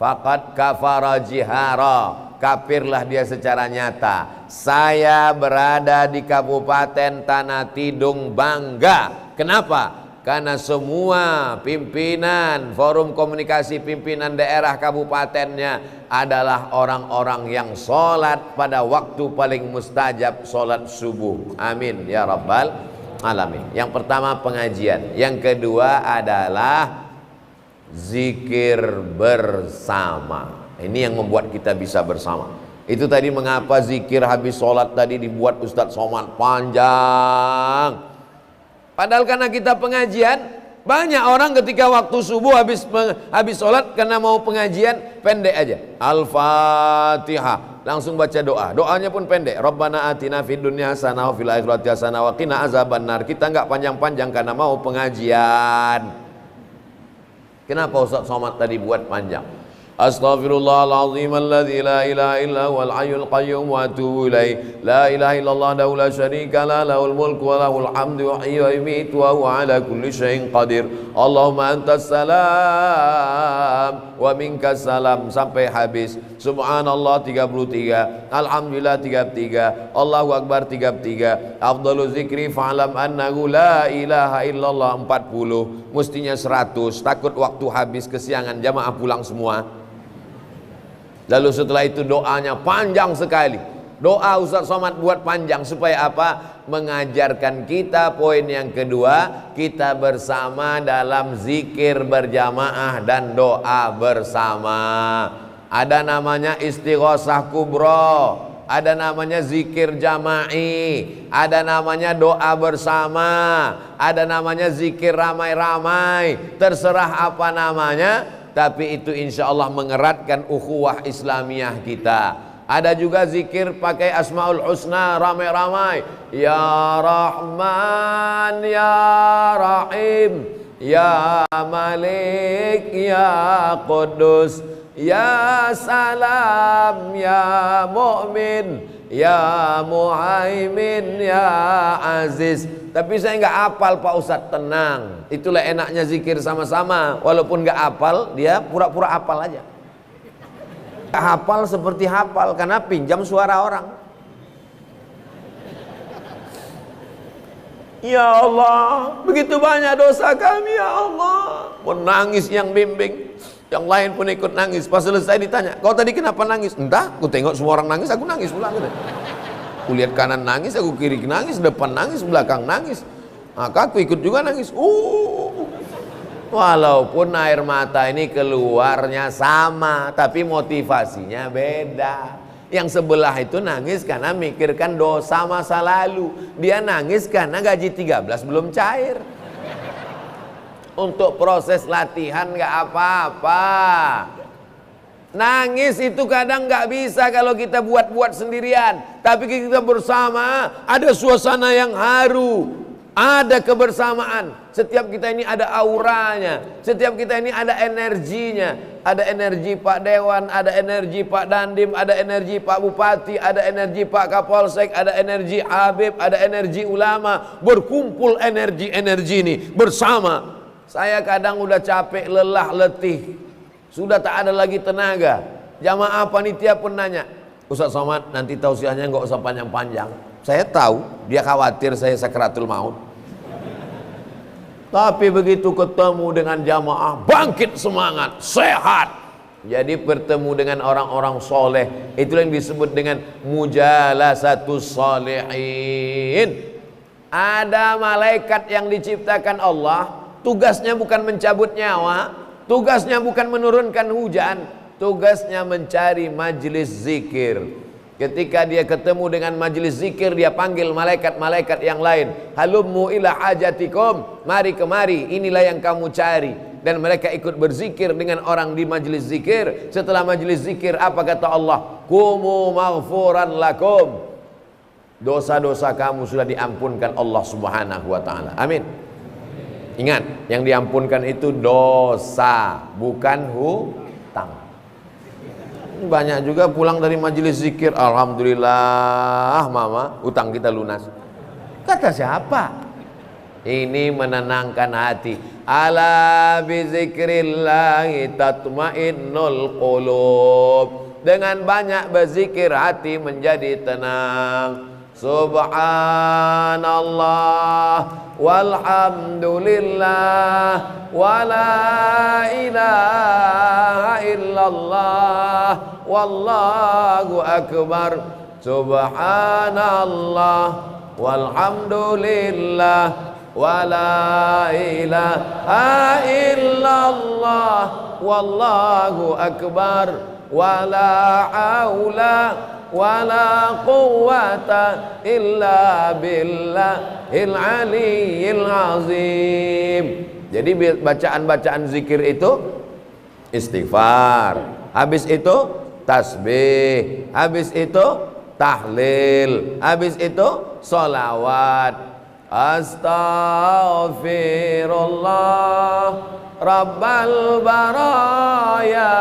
faqad kafara jihara, kafirlah dia secara nyata. Saya berada di Kabupaten Tanah Tidung bangga. Kenapa? Karena semua pimpinan forum komunikasi pimpinan daerah kabupatennya adalah orang-orang yang sholat pada waktu paling mustajab, sholat subuh. Amin ya rabbal alamin. Yang pertama pengajian, yang kedua adalah zikir bersama. Ini yang membuat kita bisa bersama. Itu tadi mengapa zikir habis sholat tadi dibuat Ustadz Somad panjang. Padahal karena kita pengajian, banyak orang ketika waktu subuh habis sholat karena mau pengajian pendek aja. Al-Fatihah, langsung baca doa. Doanya pun pendek. Rabbana atina fid dunya hasanah wa fil akhirati hasanah wa qina azabannar. Kita nggak panjang-panjang karena mau pengajian. Kenapa Ustaz Somad tadi buat panjang? Astaghfirullahaladzim alladzi la ilaha illa huwal hayyul qayyum wa atubu ilaih. La ilaha illallah dahu la syarika la lahul mulku wa lahul hamdu yuhyi wa yumiitu wa huwa ala kulli syai'in qadir. Allahumma antas salam wa minkas salam sampai habis. Subhanallah 33, alhamdulillah 33, Allahu akbar 33. Afdalu zikri fa'lam annahu la ilaha illallah 40. Mestinya 100. Takut waktu habis kesiangan jamaah pulang semua. Lalu setelah itu doanya panjang sekali. Doa Ustaz Somad buat panjang supaya apa? Mengajarkan kita poin yang kedua, kita bersama dalam zikir berjamaah dan doa bersama. Ada namanya istighosah kubro, ada namanya zikir jama'i, ada namanya doa bersama, ada namanya zikir ramai-ramai. Terserah apa namanya, tapi itu insya Allah mengeratkan ukhuwah Islamiyah kita. Ada juga zikir pakai Asmaul Husna ramai-ramai. Ya Rahman, Ya Rahim, Ya Malik, Ya Qudus, Ya Salam, Ya Mu'min, Ya Muhaimin, Ya Aziz. Tapi saya nggak hafal Pak Ustadz. Tenang, itulah enaknya zikir sama-sama. Walaupun nggak hafal, dia pura-pura hafal aja. Hafal seperti hafal karena pinjam suara orang. Ya Allah, begitu banyak dosa kami ya Allah. Menangis yang bimbing, yang lain pun ikut nangis. Pas selesai ditanya, kau tadi kenapa nangis? Entah, aku tengok semua orang nangis, aku nangis pula. Aku lihat kanan nangis, aku kiri nangis, depan nangis, belakang nangis. Maka aku ikut juga nangis. Walaupun air mata ini keluarnya sama, tapi motivasinya beda. Yang sebelah itu nangis karena mikirkan dosa masa lalu. Dia nangis karena gaji 13 belum cair. Untuk proses latihan nggak apa-apa. Nangis itu kadang nggak bisa kalau kita buat-buat sendirian. Tapi kita bersama, ada suasana yang haru, ada kebersamaan. Setiap kita ini ada auranya, setiap kita ini ada energinya. Ada energi Pak Dewan, ada energi Pak Dandim, ada energi Pak Bupati, ada energi Pak Kapolsek, ada energi Habib, ada energi ulama. Berkumpul energi-energi ini bersama. Saya kadang udah capek, lelah, letih, sudah tak ada lagi tenaga. Jamaah panitia pun nanya, Ustaz Somad nanti tausiahnya nggak usah panjang-panjang. Saya tahu dia khawatir saya sakaratul maut. Tapi begitu ketemu dengan jamaah, bangkit semangat, sehat. Jadi bertemu dengan orang-orang soleh, itulah yang disebut dengan mujalasatus sholihin. Ada malaikat yang diciptakan Allah, tugasnya bukan mencabut nyawa, tugasnya bukan menurunkan hujan, tugasnya mencari majelis zikir. Ketika dia ketemu dengan majelis zikir, dia panggil malaikat-malaikat yang lain. Halummu ila hajatikum, mari kemari, inilah yang kamu cari. Dan mereka ikut berzikir dengan orang di majelis zikir. Setelah majelis zikir, apa kata Allah? Kumu maghfuran lakum, dosa-dosa kamu sudah diampunkan Allah subhanahu wa ta'ala. Amin. Ingat, yang diampunkan itu dosa, bukan hutang. Banyak juga pulang dari majelis zikir, alhamdulillah mama, utang kita lunas. Kata siapa? Ini menenangkan hati. Ala bizikrillahi tatmainnul qulub. Dengan banyak berzikir hati menjadi tenang. Subhanallah walhamdulillah wala ilaha illallah wallahu akbar. Subhanallah walhamdulillah wala ilaha illallah wallahu akbar wala haula wala quwwata illa billahil aliyyil azim. Jadi bacaan-bacaan zikir itu istighfar, habis itu tasbih, habis itu tahlil, habis itu sholawat. Astaghfirullah Rabbal baraya,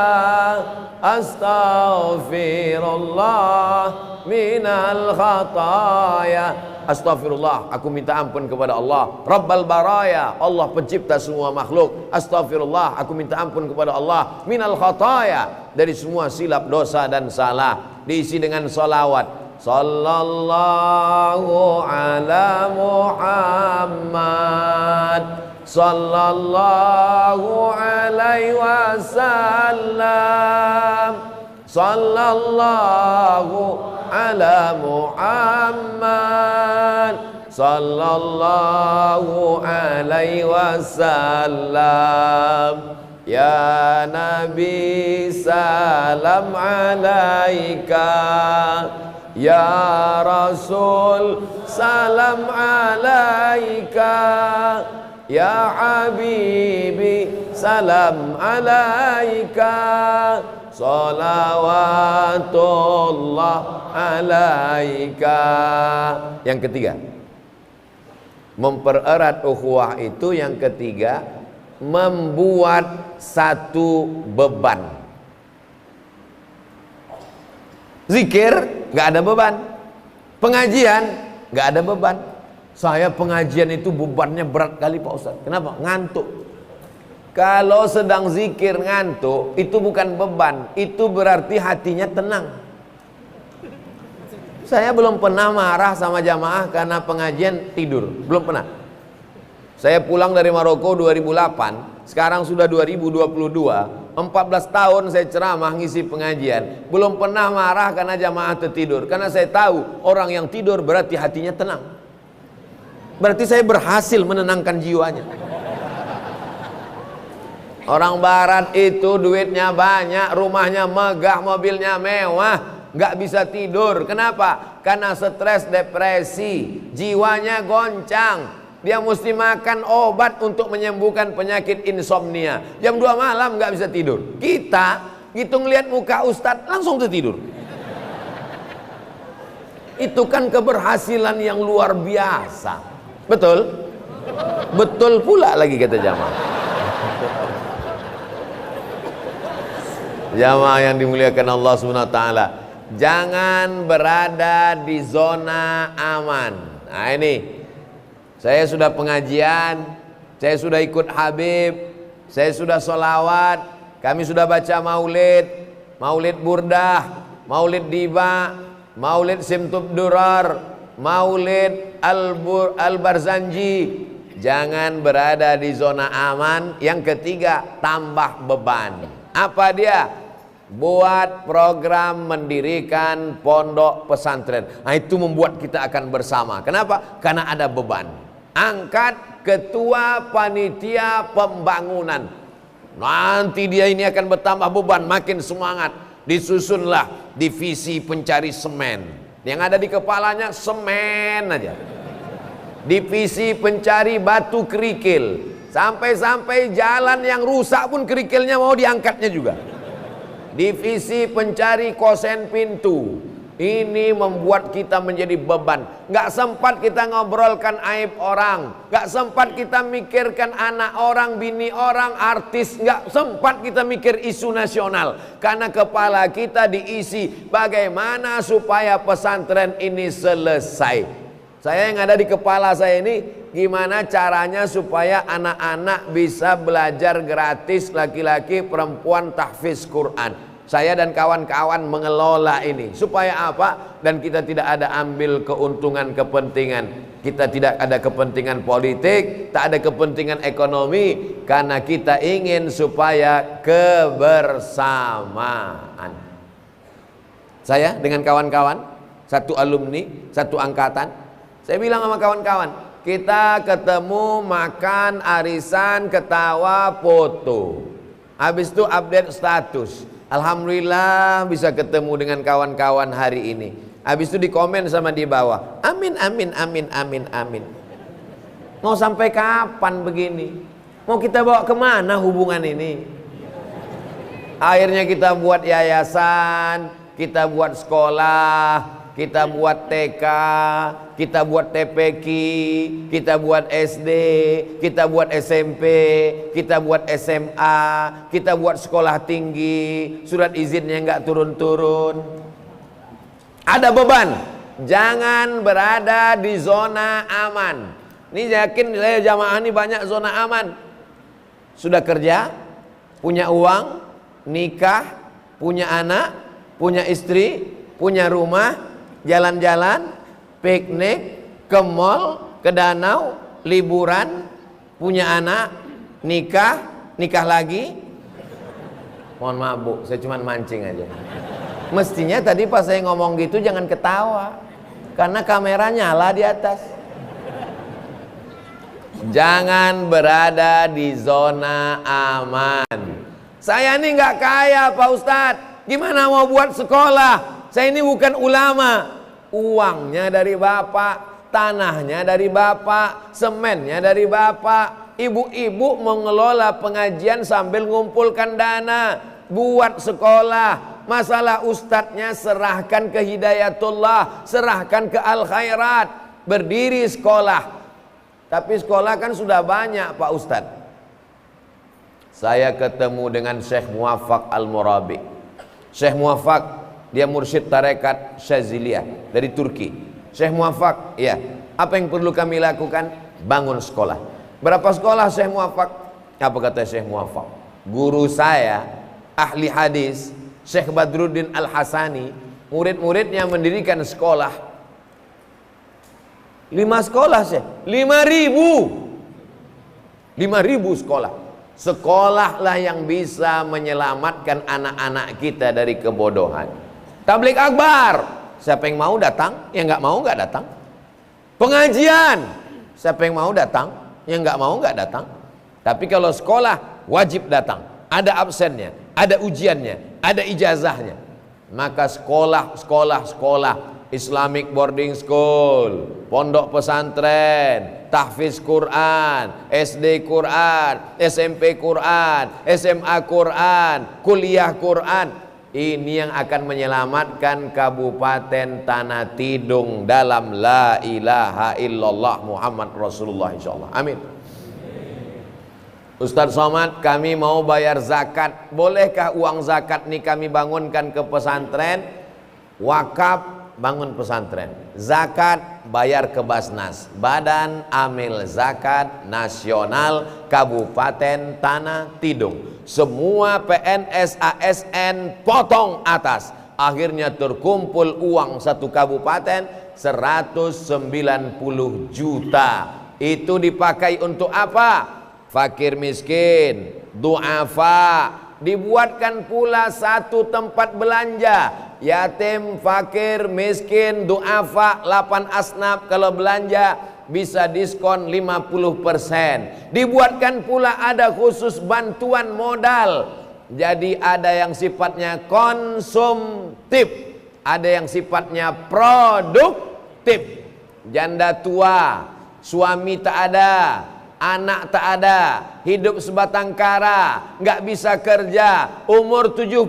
astaghfirullah minal khataya. Astaghfirullah, aku minta ampun kepada Allah. Rabbal baraya, Allah pencipta semua makhluk. Astaghfirullah, aku minta ampun kepada Allah. Minal khataya, dari semua silap, dosa dan salah. Diisi dengan salawat. Sallallahu ala Muhammad, sallallahu alaihi wasallam, sallallahu ala Muhammad sallallahu alaihi wasallam. Ya Nabi salam alaika, ya Rasul salam alaika, ya Habibi salam alaika, salawatullah alaika. Yang ketiga, mempererat ukhuwah itu. Yang ketiga, membuat satu beban. Zikir nggak ada beban, pengajian nggak ada beban. Saya pengajian itu bebannya berat kali Pak Ustadz. Kenapa? Ngantuk. Kalau sedang zikir ngantuk, itu bukan beban, itu berarti hatinya tenang. Saya belum pernah marah sama jamaah karena pengajian tidur, belum pernah. Saya pulang dari Maroko 2008, sekarang sudah 2022, 14 tahun saya ceramah ngisi pengajian, belum pernah marah karena jamaah tertidur. Karena saya tahu orang yang tidur berarti hatinya tenang, berarti saya berhasil menenangkan jiwanya. Orang barat itu duitnya banyak, rumahnya megah, mobilnya mewah, nggak bisa tidur. Kenapa? Karena stres, depresi, jiwanya goncang. Dia mesti makan obat untuk menyembuhkan penyakit insomnia. Jam 2 malam nggak bisa tidur. Kita gitu ngelihat muka Ustadz langsung tertidur. Itu kan keberhasilan yang luar biasa. Betul? Betul pula lagi kata jamaah. Jamaah yang dimuliakan Allah Subhanahu wa taala, jangan berada di zona aman. Nah ini, saya sudah pengajian, saya sudah ikut Habib, saya sudah sholawat, kami sudah baca maulid, maulid burdah, maulid diba, maulid simtub durar, maulid al-barzanji. Jangan berada di zona aman. Yang ketiga, tambah beban. Apa dia? Buat program mendirikan pondok pesantren. Nah itu membuat kita akan bersama. Kenapa? Karena ada beban. Angkat ketua panitia pembangunan. Nanti dia ini akan bertambah beban, makin semangat. Disusunlah divisi pencari semen. Yang ada di kepalanya semen aja. Divisi pencari batu kerikil. Sampai-sampai jalan yang rusak pun kerikilnya mau diangkatnya juga. Divisi pencari kosen pintu. Ini membuat kita menjadi beban. Gak sempat kita ngobrolkan aib orang, gak sempat kita mikirkan anak orang, bini orang, artis. Gak sempat kita mikir isu nasional. Karena kepala kita diisi bagaimana supaya pesantren ini selesai. Saya yang ada di kepala saya ini, gimana caranya supaya anak-anak bisa belajar gratis, laki-laki, perempuan, tahfiz Quran. Saya dan kawan-kawan mengelola ini. Supaya apa? Dan kita tidak ada ambil keuntungan kepentingan. Kita tidak ada kepentingan politik, tak ada kepentingan ekonomi. Karena kita ingin supaya kebersamaan. Saya dengan kawan-kawan, satu alumni, satu angkatan. Saya bilang sama kawan-kawan, kita ketemu, makan, arisan, ketawa, foto. Habis itu update status. Alhamdulillah bisa ketemu dengan kawan-kawan hari ini. Habis itu dikomen sama di bawah, amin, amin, amin, amin, amin. Mau sampai kapan begini? Mau kita bawa kemana hubungan ini? Akhirnya kita buat yayasan, kita buat sekolah, kita buat TK, kita buat TPQ, kita buat SD, kita buat SMP, kita buat SMA, kita buat sekolah tinggi, surat izinnya nggak turun-turun. Ada beban. Jangan berada di zona aman. Ini yakin saya jamaah ini banyak zona aman. Sudah kerja, punya uang, nikah, punya anak, punya istri, punya rumah, jalan-jalan, piknik, ke mall, ke danau, liburan, punya anak, nikah, nikah lagi. Mohon maaf Bu, saya cuma mancing aja. Mestinya tadi pas saya ngomong gitu jangan ketawa, karena kamera nyala di atas. Jangan berada di zona aman. Saya ini nggak kaya Pak Ustadz, gimana mau buat sekolah? Saya ini bukan ulama. Uangnya dari bapak, tanahnya dari bapak, semennya dari bapak. Ibu-ibu mengelola pengajian sambil ngumpulkan dana buat sekolah. Masalah ustadznya serahkan ke Hidayatullah, serahkan ke Al-Khairat, berdiri sekolah. Tapi sekolah kan sudah banyak Pak Ustadz. Saya ketemu dengan Syekh Muwaffaq Al-Murabi. Syekh Muwaffaq, dia mursyid tarekat Syaziliyah dari Turki. Syekh Muwaffaq, ya, apa yang perlu kami lakukan? Bangun sekolah. Berapa sekolah Syekh Muwaffaq? Apa kata Syekh Muwaffaq? Guru saya, ahli hadis, Syekh Badruddin Al-Hasani, murid-muridnya mendirikan sekolah. 5 sekolah Syekh, 5.000 sekolah. Sekolahlah yang bisa menyelamatkan anak-anak kita dari kebodohan. Tabligh akbar, siapa yang mau datang, yang nggak mau nggak datang. Pengajian, siapa yang mau datang, yang nggak mau nggak datang. Tapi kalau sekolah wajib datang, ada absennya, ada ujiannya, ada ijazahnya. Maka sekolah Islamic boarding school, pondok pesantren, tahfiz Quran, SD Quran, SMP Quran, SMA Quran, kuliah Quran. Ini yang akan menyelamatkan Kabupaten Tanah Tidung dalam la ilaha illallah Muhammad Rasulullah insyaallah. Amin. Ustadz Somad, kami mau bayar zakat. Bolehkah uang zakat ini kami bangunkan ke pesantren? Wakaf bangun pesantren, zakat bayar ke Basnas, Badan Amil Zakat Nasional Kabupaten Tanah Tidung. Semua PNS ASN potong atas. Akhirnya terkumpul uang satu kabupaten 190 juta. Itu dipakai untuk apa? Fakir miskin, du'afa. Dibuatkan pula satu tempat belanja, yatim, fakir, miskin, du'afa, 8 asnaf. Kalau belanja bisa diskon 50%. Dibuatkan pula ada khusus bantuan modal. Jadi ada yang sifatnya konsumtif, ada yang sifatnya produktif. Janda tua, suami tak ada, anak tak ada, hidup sebatang kara, nggak bisa kerja, umur 70,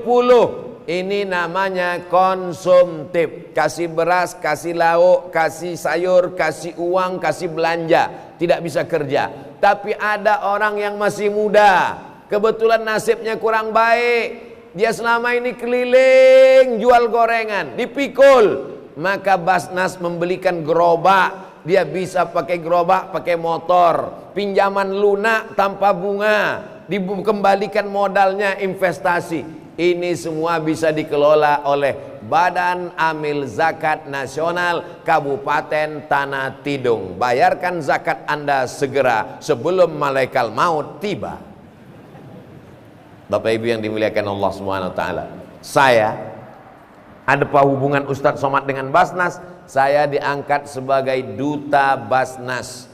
ini namanya konsumtif. Kasih beras, kasih lauk, kasih sayur, kasih uang, kasih belanja, tidak bisa kerja. Tapi ada orang yang masih muda, kebetulan nasibnya kurang baik, dia selama ini keliling jual gorengan, dipikul. Maka Basnas membelikan gerobak, dia bisa pakai gerobak, pakai motor, pinjaman lunak tanpa bunga, dikembalikan modalnya, investasi. Ini semua bisa dikelola oleh Badan Amil Zakat Nasional Kabupaten Tanah Tidung. Bayarkan zakat Anda segera sebelum malaikat maut tiba. Bapak Ibu yang dimuliakan Allah Subhanahu wa taala. Saya ada apa hubungan Ustadz Somad dengan Basnas? Saya diangkat sebagai duta Basnas.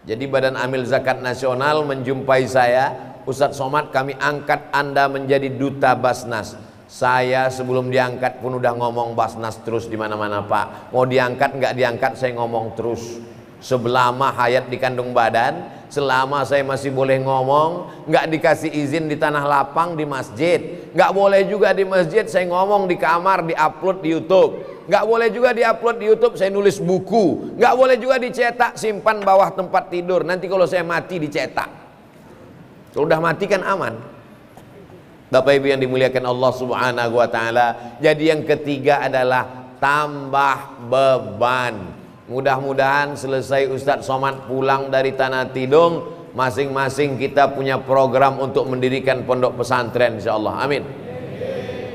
Jadi Badan Amil Zakat Nasional menjumpai saya, Ustadz Somad, kami angkat Anda menjadi duta Basnas. Saya sebelum diangkat pun udah ngomong Basnas terus di mana-mana Pak. Mau diangkat nggak diangkat saya ngomong terus. Selama hayat di kandung badan, selama saya masih boleh ngomong, nggak dikasih izin di tanah lapang di masjid, nggak boleh juga di masjid saya ngomong di kamar, di-upload di YouTube, nggak boleh juga di-upload di YouTube saya nulis buku, nggak boleh juga dicetak simpan bawah tempat tidur. Nanti kalau saya mati dicetak. Kalau udah mati kan aman. Bapak Ibu yang dimuliakan Allah Subhanahu wa taala. Jadi yang ketiga adalah tambah beban. Mudah-mudahan selesai Ustadz Somad pulang dari Tanah Tidung, masing-masing kita punya program untuk mendirikan pondok pesantren insyaallah. Amin.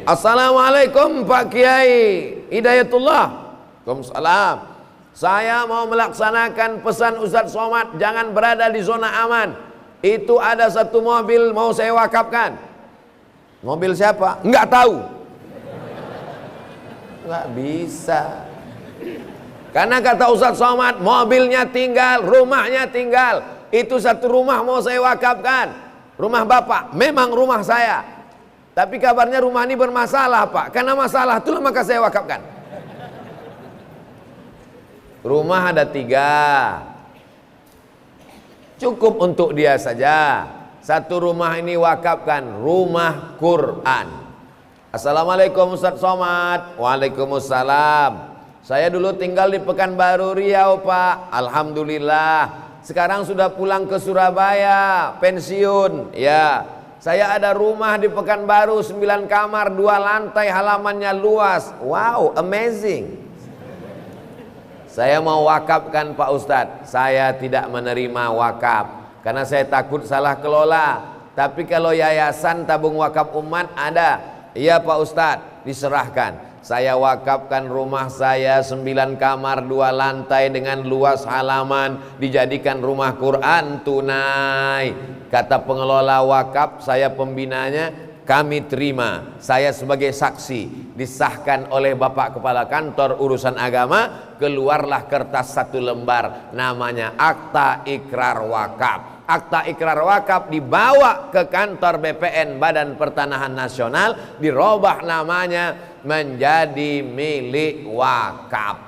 Assalamualaikum Pak Kiai Hidayatullah. Waalaikumsalam. Saya mau melaksanakan pesan Ustadz Somad, jangan berada di zona aman. Itu ada satu mobil mau saya wakafkan. Mobil siapa? Enggak tahu. Nggak bisa. Karena kata Ustadz Somad, mobilnya tinggal, rumahnya tinggal. Itu satu rumah mau saya wakafkan. Rumah bapak, memang rumah saya. Tapi kabarnya rumah ini bermasalah pak. Karena masalah itulah maka saya wakafkan. Rumah ada 3. Cukup untuk dia saja. Satu rumah ini wakafkan, rumah Quran. Assalamualaikum Ustadz Somad. Waalaikumsalam. Saya dulu tinggal di Pekanbaru Riau pak. Alhamdulillah. Sekarang sudah pulang ke Surabaya, pensiun. Ya, saya ada rumah di Pekanbaru 9 kamar 2 lantai, halamannya luas. Wow, amazing. Saya mau wakafkan Pak Ustadz. Saya tidak menerima wakaf karena saya takut salah kelola. Tapi kalau yayasan tabung wakaf umat ada. Iya Pak Ustadz, diserahkan. Saya wakafkan rumah saya 9 kamar 2 lantai dengan luas halaman, dijadikan rumah Quran tunai. Kata pengelola wakaf, saya pembinanya, kami terima. Saya sebagai saksi, disahkan oleh Bapak Kepala Kantor Urusan Agama, keluarlah kertas 1 lembar, namanya Akta Ikrar Wakaf. Akta ikrar wakaf dibawa ke kantor BPN Badan Pertanahan Nasional, dirubah namanya menjadi milik wakaf.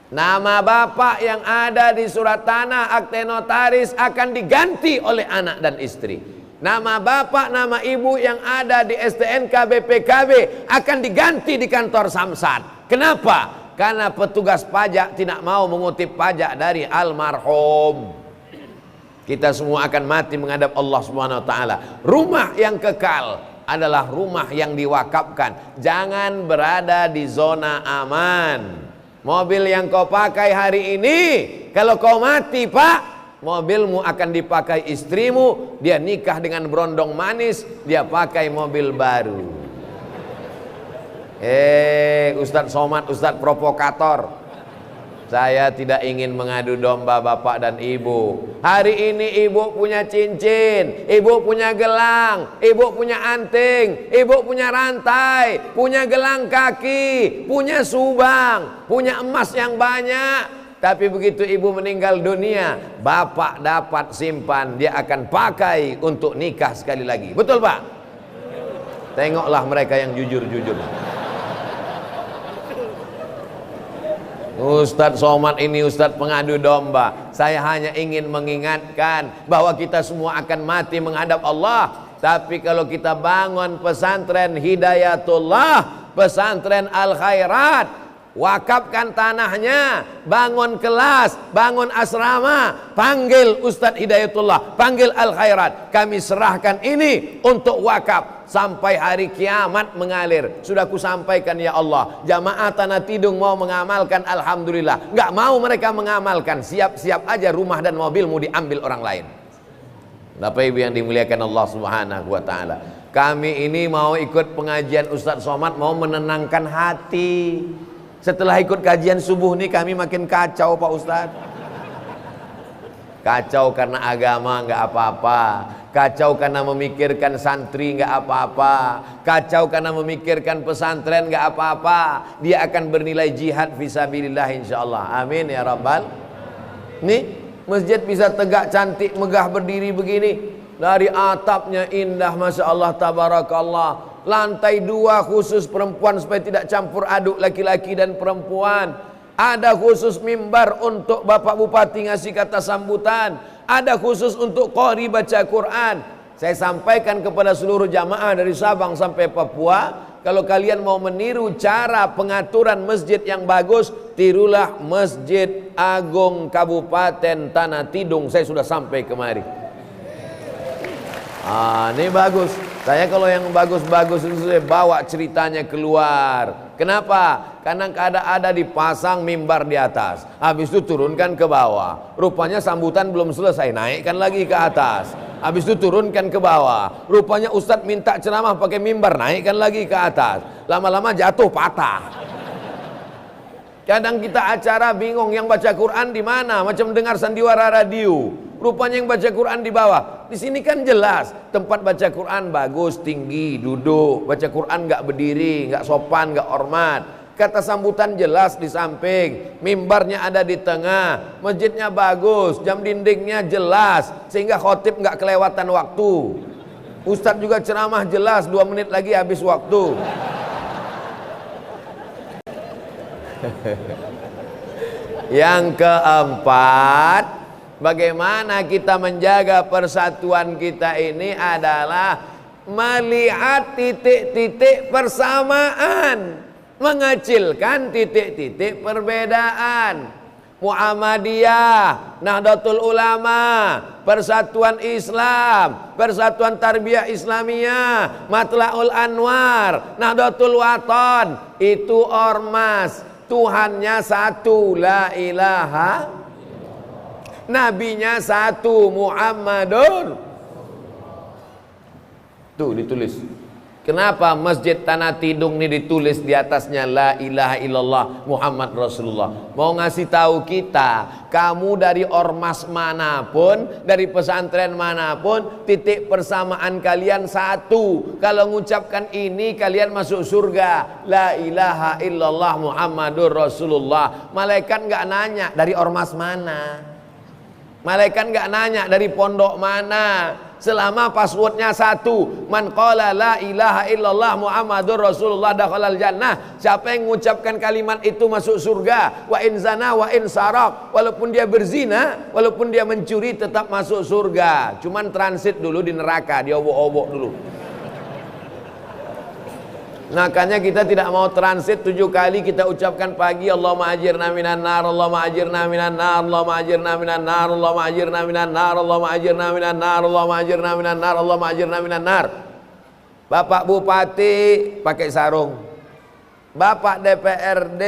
Nama bapak yang ada di surat tanah akte notaris akan diganti oleh anak dan istri. Nama bapak, nama ibu yang ada di STNK BPKB akan diganti di kantor Samsat. Kenapa? Karena petugas pajak tidak mau mengutip pajak dari almarhum. Kita semua akan mati menghadap Allah Subhanahu wa taala. Rumah yang kekal adalah rumah yang diwakafkan. Jangan berada di zona aman. Mobil yang kau pakai hari ini, kalau kau mati pak, mobilmu akan dipakai istrimu. Dia nikah dengan berondong manis, dia pakai mobil baru. Ustadz Somad, Ustadz provokator. Saya tidak ingin mengadu domba bapak dan ibu. Hari ini ibu punya cincin, ibu punya gelang, ibu punya anting, ibu punya rantai, punya gelang kaki, punya subang, punya emas yang banyak. Tapi begitu ibu meninggal dunia, bapak dapat simpan, dia akan pakai untuk nikah sekali lagi. Betul pak? Tengoklah mereka yang jujur-jujur. Ustadz Somad ini Ustadz pengadu domba. Saya hanya ingin mengingatkan bahwa kita semua akan mati menghadap Allah. Tapi kalau kita bangun pesantren Hidayatullah, pesantren Al Khairat, wakafkan tanahnya, bangun kelas, bangun asrama, panggil Ustadz Hidayatullah, panggil Al Khairat. Kami serahkan ini untuk wakaf sampai hari kiamat mengalir. Sudah kusampaikan ya Allah, jamaah Tanah Tidung mau mengamalkan, alhamdulillah. Nggak mau mereka mengamalkan, siap-siap aja rumah dan mobilmu diambil orang lain. Bapak Ibu yang dimuliakan Allah Subhanahu wa taala, kami ini mau ikut pengajian Ustadz Somad, mau menenangkan hati. Setelah ikut kajian subuh nih kami makin kacau Pak Ustadz. Kacau karena agama nggak apa-apa, kacau karena memikirkan santri nggak apa-apa, kacau karena memikirkan pesantren nggak apa-apa. Dia akan bernilai jihad fisabilillah insyaallah. Amin ya rabbal. Nih masjid bisa tegak cantik megah berdiri begini, dari atapnya indah masya Allah tabarakallah. Lantai 2 khusus perempuan supaya tidak campur aduk laki-laki dan perempuan. Ada khusus mimbar untuk Bapak Bupati ngasih kata sambutan. Ada khusus untuk qori baca Quran. Saya sampaikan kepada seluruh jamaah dari Sabang sampai Papua, kalau kalian mau meniru cara pengaturan masjid yang bagus, tirulah Masjid Agung Kabupaten Tanah Tidung. Saya sudah sampai kemari. Ini bagus. Saya kalau yang bagus-bagus itu saya bawa ceritanya keluar. Kenapa? Karena ada dipasang mimbar di atas, habis itu turunkan ke bawah. Rupanya sambutan belum selesai, naikkan lagi ke atas. Habis itu turunkan ke bawah. Rupanya Ustadz minta ceramah pakai mimbar, naikkan lagi ke atas. Lama-lama jatuh patah. Kadang kita acara bingung yang baca Quran di mana, macam dengar sandiwara radio. Rupanya yang baca Quran di bawah. Di sini kan jelas tempat baca Quran bagus, tinggi, duduk. Baca Quran nggak berdiri, nggak sopan, nggak hormat. kata sambutan jelas di samping, mimbarnya ada di tengah, masjidnya bagus, jam dindingnya jelas, sehingga khotib nggak kelewatan waktu. Ustadz juga ceramah jelas, 2 menit lagi habis waktu. Yang keempat, bagaimana kita menjaga persatuan kita ini adalah melihat titik-titik persamaan, mengecilkan titik-titik perbedaan. Muhammadiyah, Nahdlatul Ulama, Persatuan Islam, Persatuan Tarbiyah Islamiyah, Matla'ul Anwar, Nahdlatul Wathon, itu ormas. Tuhannya satu, la ilaha, nabinya satu, Muhammadur. Tuh ditulis. Kenapa Masjid Tanah Tidung ini ditulis di atasnya la ilaha illallah Muhammad Rasulullah? Mau ngasih tahu kita, kamu dari ormas manapun, dari pesantren manapun, titik persamaan kalian satu. Kalau mengucapkan ini kalian masuk surga. La ilaha illallah Muhammadur Rasulullah. Malaikat nggak nanya dari ormas mana. Malaikat nggak nanya dari pondok mana. Selama passwordnya satu, man qala la ilaha illallah Muhammadur Rasulullah dakhalal jannah. Siapa yang mengucapkan kalimat itu masuk surga. Wa in zana wa in saraq, walaupun dia berzina, walaupun dia mencuri, tetap masuk surga. Cuman transit dulu di neraka, dia obok-obok dulu. Makanya kita tidak mau transit 7 kali kita ucapkan pagi, Allahumma ajirna minan nar, Allahumma ajirna minan nar, Allahumma ajirna minan nar, Allahumma ajirna minan nar, Allahumma ajirna minan nar, Allahumma ajirna minan nar, Allahumma ajirna minan nar. Bapak Bupati pakai sarung, Bapak DPRD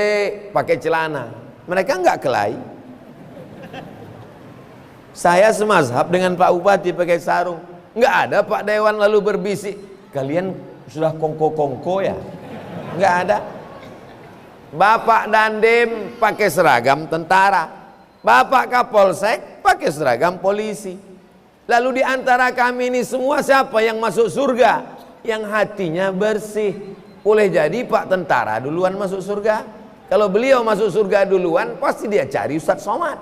pakai celana. Mereka enggak kelahi. Saya semazhab dengan Pak Bupati pakai sarung. Enggak ada Pak Dewan lalu berbisik, kalian sudah kongko-kongko ya? Enggak ada. Bapak Dandim pakai seragam tentara, Bapak Kapolsek pakai seragam polisi. Lalu di antara kami ini semua siapa yang masuk surga? Yang hatinya bersih. Boleh jadi Pak tentara duluan masuk surga. Kalau beliau masuk surga duluan, pasti dia cari Ustadz Somad.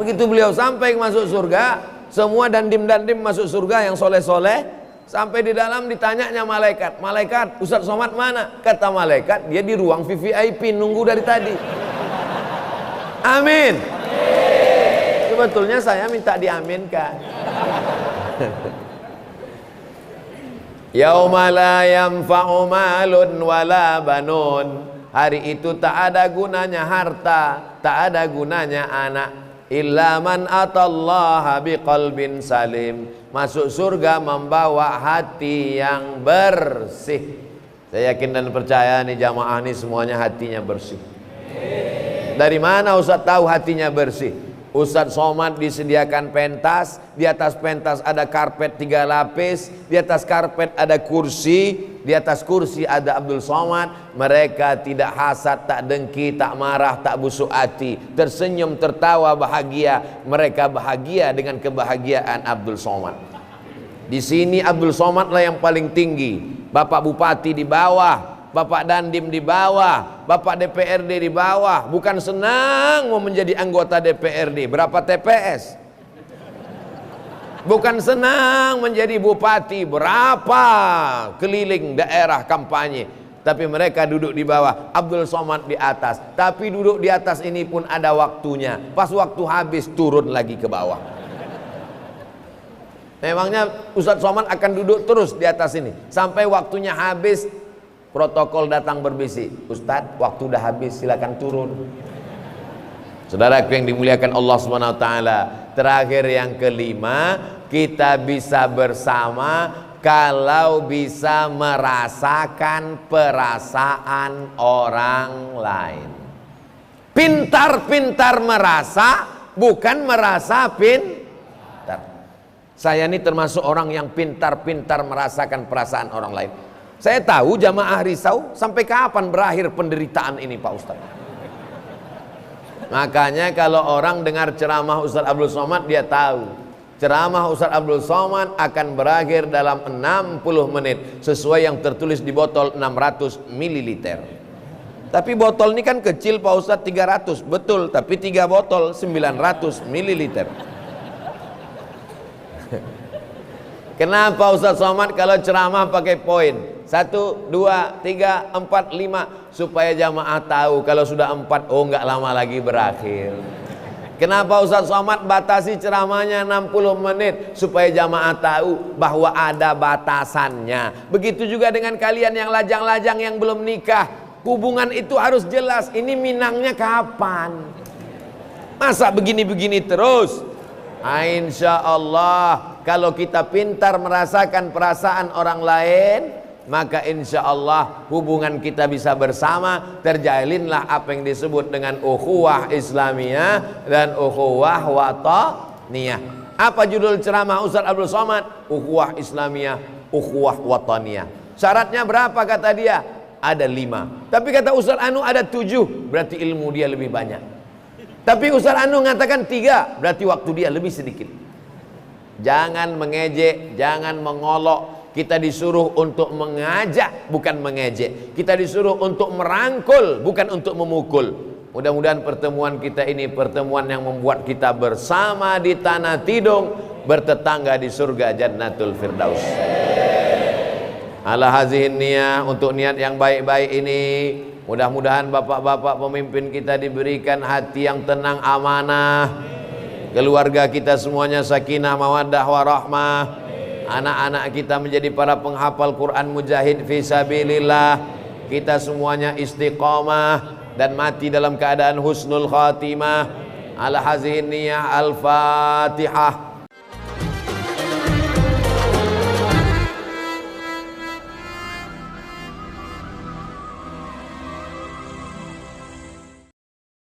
Begitu beliau sampai masuk surga, semua dandim-dandim masuk surga yang soleh-soleh. Sampai di dalam ditanyanya malaikat, malaikat Ustadz Somad mana? Kata malaikat, dia di ruang VVIP nunggu dari tadi. Amin. Sebetulnya saya minta diaminkan. Yauma la yanfa'u malun wala banun. Hari itu tak ada gunanya harta, tak ada gunanya anak. Illa man atallaha biqalbin salim. Masuk surga membawa hati yang bersih. Saya yakin dan percaya nih jamaah nih semuanya hatinya bersih. Dari mana Ustadz tahu hatinya bersih? Ustadz Somad disediakan pentas, di atas pentas ada karpet 3 lapis, di atas karpet ada kursi, di atas kursi ada Abdul Somad. Mereka tidak hasad, tak dengki, tak marah, tak busuk hati, tersenyum, tertawa, bahagia. Mereka bahagia dengan kebahagiaan Abdul Somad. Di sini Abdul Somad lah yang paling tinggi. Bapak Bupati di bawah, Bapak Dandim di bawah, Bapak DPRD di bawah. Bukan senang mau menjadi anggota DPRD. Berapa TPS? Bukan senang menjadi bupati. Berapa keliling daerah kampanye. Tapi mereka duduk di bawah, Abdul Somad di atas. Tapi duduk di atas ini pun ada waktunya. Pas waktu habis turun lagi ke bawah. Memangnya Ustadz Somad akan duduk terus di atas ini sampai waktunya habis. Protokol datang berbisik, Ustadz waktu udah habis, silakan turun. Saudaraku yang dimuliakan Allah Subhanahu wa taala, terakhir yang kelima, kita bisa bersama kalau bisa merasakan perasaan orang lain. Pintar-pintar merasa, bukan merasa pintar. Saya ini termasuk orang yang pintar-pintar merasakan perasaan orang lain. Saya tahu jamaah risau sampai kapan berakhir penderitaan ini Pak Ustadz. Makanya kalau orang dengar ceramah Ustadz Abdul Somad, dia tahu ceramah Ustadz Abdul Somad akan berakhir dalam 60 menit sesuai yang tertulis di botol 600 ml. Tapi botol ini kan kecil Pak Ustadz, 300. Betul, tapi 3 botol 900 ml. Kenapa Ustadz Somad kalau ceramah pakai poin? 1, 2, 3, 4, 5, supaya jamaah tahu kalau sudah 4, oh nggak lama lagi berakhir. Kenapa Ustadz Somad batasi ceramahnya 60 menit? Supaya jamaah tahu bahwa ada batasannya. Begitu juga dengan kalian yang lajang-lajang yang belum nikah. Hubungan itu harus jelas. Ini minangnya kapan? Masa begini-begini terus? Insya Allah kalau kita pintar merasakan perasaan orang lain, maka insya Allah hubungan kita bisa bersama. Terjalinlah apa yang disebut dengan ukhuwah Islamiyah dan ukhuwah wataniyah. Apa judul ceramah Ustadz Abdul Somad? Ukhuwah Islamiyah, ukhuwah wataniyah. Syaratnya berapa kata dia? Ada 5. Tapi kata Ustadz Anu ada 7. Berarti ilmu dia lebih banyak. Tapi Ustadz Anu mengatakan 3. Berarti waktu dia lebih sedikit. Jangan mengejek, jangan mengolok. Kita disuruh untuk mengajak, bukan mengejek. Kita disuruh untuk merangkul, bukan untuk memukul. Mudah-mudahan pertemuan kita ini pertemuan yang membuat kita bersama di tanah tidung, bertetangga di surga Jannatul Firdaus. Ala hazihin niyah, untuk niat yang baik-baik ini, mudah-mudahan bapak-bapak pemimpin kita diberikan hati yang tenang, amanah. Keluarga kita semuanya sakinah, mawaddah, warahmah. Anak-anak kita menjadi para penghafal Quran, mujahid fisabilillah. Kita semuanya istiqamah dan mati dalam keadaan husnul khatimah. Ala hazihin niyah, al-Fatihah.